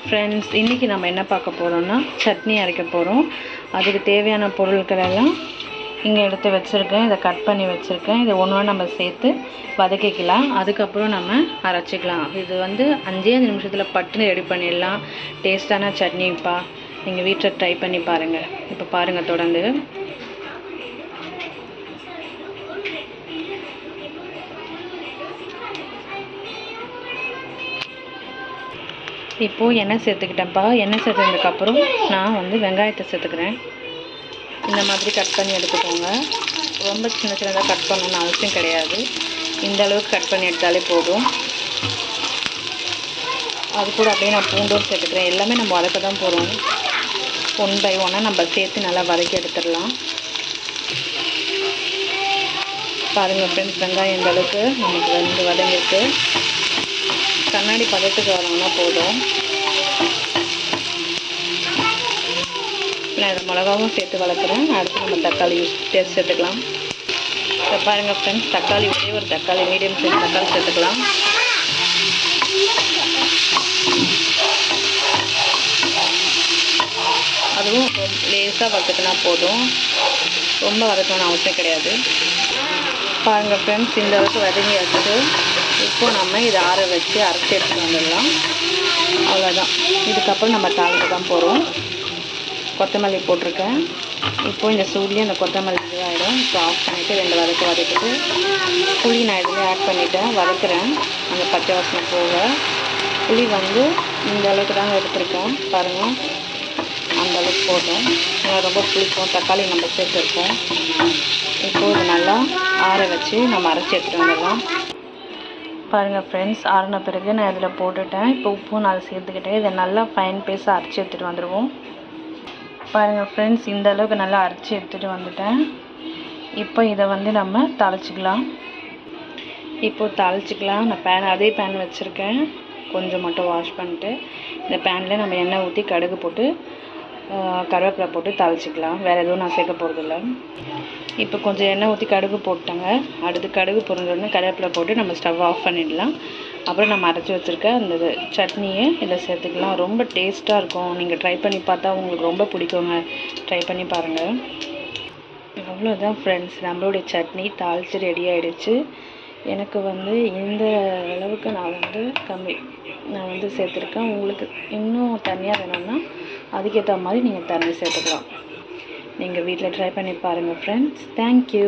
Friends, இன்றைக்கி நம்ம என்ன பார்க்க போகிறோம்னா சட்னி அரைக்க போகிறோம். அதுக்கு தேவையான பொருட்கள் எல்லாம் இங்கே எடுத்து வச்சுருக்கேன். இதை கட் பண்ணி வச்சுருக்கேன். இதை ஒன்று நம்ம சேர்த்து வதக்கிக்கலாம். அதுக்கப்புறம் நம்ம அரைச்சிக்கலாம். இது 5 நிமிஷத்தில் பட்டுன்னு ரெடி பண்ணிடலாம். டேஸ்டான சட்னிப்பா. நீங்கள் வீட்டில் ட்ரை பண்ணி பாருங்கள். இப்போ பாருங்கள் தொடர்ந்து. இப்போது எண்ணெய் சேர்த்துக்கிட்டேன்ப்பா. எண்ணெய் சேர்த்ததுக்கப்புறம் நான் வெங்காயத்தை சேர்த்துக்கிறேன். இந்த மாதிரி கட் பண்ணி எடுத்துக்கோங்க. ரொம்ப சின்ன சின்னதாக கட் பண்ணணும்னு அவசியம் கிடையாது. இந்த அளவுக்கு கட் பண்ணி எடுத்தாலே போதும். அது கூட அப்படியே நான் பூண்டும் சேர்த்துக்கிறேன். எல்லாமே நம்ம வதக்க தான் போகிறோம். 1 by 1 நம்ம சேர்த்து நல்லா வதக்கி எடுத்துடலாம். பாருங்கள் ஃப்ரெண்ட்ஸ், வெங்காயம் இந்த அளவுக்கு நமக்கு வதங்கிருக்கு. கண்ணாடி பதத்துக்கு வரணும்னா போதும். நான் இதை மிளகாவும் சேர்த்து வளர்க்குறேன். அடுத்து நம்ம தக்காளி சேர்த்துக்கலாம். இப்போ பாருங்கள் ஃப்ரெண்ட்ஸ், தக்காளி ஒரே ஒரு தக்காளி, மீடியம் சைஸ் தக்காளி சேர்த்துக்கலாம். அதுவும் லேசாக வதக்கினா போதும். ரொம்ப வதக்கணும்னு அவசியம் கிடையாது. பாருங்கள் ஃப்ரெண்ட்ஸ், இந்த அளவுக்கு வதங்கி வச்சுட்டு இப்போது நம்ம இதை ஆற வச்சு அரைச்சி எடுத்துகிட்டு வந்துடலாம். அவ்வளோதான். இதுக்கப்புறம் நம்ம தாளிக்க தான் போகிறோம். கொத்தமல்லி போட்டிருக்கேன். இப்போது இந்த சூட்லேயே அந்த கொத்தமல்லி இதுவாகிடும். இப்போ ஆஃப் பண்ணிவிட்டு 2 வதக்கிட்டு புளி நான் இதுலேயே ஆட் பண்ணிவிட்டேன். வதக்குறேன் அந்த பச்சை வாசனை போக. புளி இந்த அளவுக்கு தாங்க எடுத்துருக்கேன். பாருங்கள், அந்த அளவுக்கு போதும். ரொம்ப பிடிக்கும். தக்காளி நம்ம சேர்த்துருக்கோம். இப்போது இது நல்லா ஆற வச்சு நம்ம அரைச்சி எடுத்துகிட்டு வந்துடலாம். பாருங்கள் ஃப்ரெண்ட்ஸ், ஆறின பிறகு நான் இதில் போட்டுட்டேன். இப்போ உப்பும் நான் சேர்த்துக்கிட்டேன். இதை நல்லா ஃபைன் பேஸ்ட்டாக அரைச்சி எடுத்துகிட்டு வந்துடுவோம். பாருங்கள் ஃப்ரெண்ட்ஸ், இந்த அளவுக்கு நல்லா அரைச்சி எடுத்துகிட்டு வந்துட்டேன். இப்போ இதை நம்ம தாளிச்சிக்கலாம். இப்போது தாளிச்சிக்கலாம். நான் அதே பேன் வச்சுருக்கேன். கொஞ்சம் மட்டும் வாஷ் பண்ணிட்டு இந்த பேனில் நம்ம எண்ணெய் ஊற்றி கடுகு போட்டு கருவேப்பிலை போட்டு தாளிச்சிக்கலாம். வேறு எதுவும் நான் சேர்க்க போகிறதில்ல. இப்போ கொஞ்சம் எண்ணெய் ஊற்றி கடுகு போட்டாங்க. அடுத்து கடுகு பொரிஞ்சோடனே கருவேப்பிலை போட்டு நம்ம ஸ்டவ் ஆஃப் பண்ணிடலாம். அப்புறம் நம்ம அரைச்சி வச்சுருக்க அந்த சட்னியை இதில் சேர்த்துக்கலாம். ரொம்ப டேஸ்ட்டாக இருக்கும். நீங்கள் ட்ரை பண்ணி பார்த்தா உங்களுக்கு ரொம்ப பிடிக்குங்க. ட்ரை பண்ணி பாருங்கள். அவ்வளோதான் ஃப்ரெண்ட்ஸ், நம்மளுடைய சட்னி தாளித்து ரெடி ஆகிடுச்சு. எனக்கு இந்த அளவுக்கு நான் சேர்த்துருக்கேன். உங்களுக்கு இன்னும் தனியாக வேணும்னா அதுக்கேற்ற மாதிரி நீங்கள் தண்ணி சேர்த்துக்கலாம். நீங்கள் வீட்டில் ட்ரை பண்ணி பாருங்கள் ஃப்ரெண்ட்ஸ். தேங்க்யூ.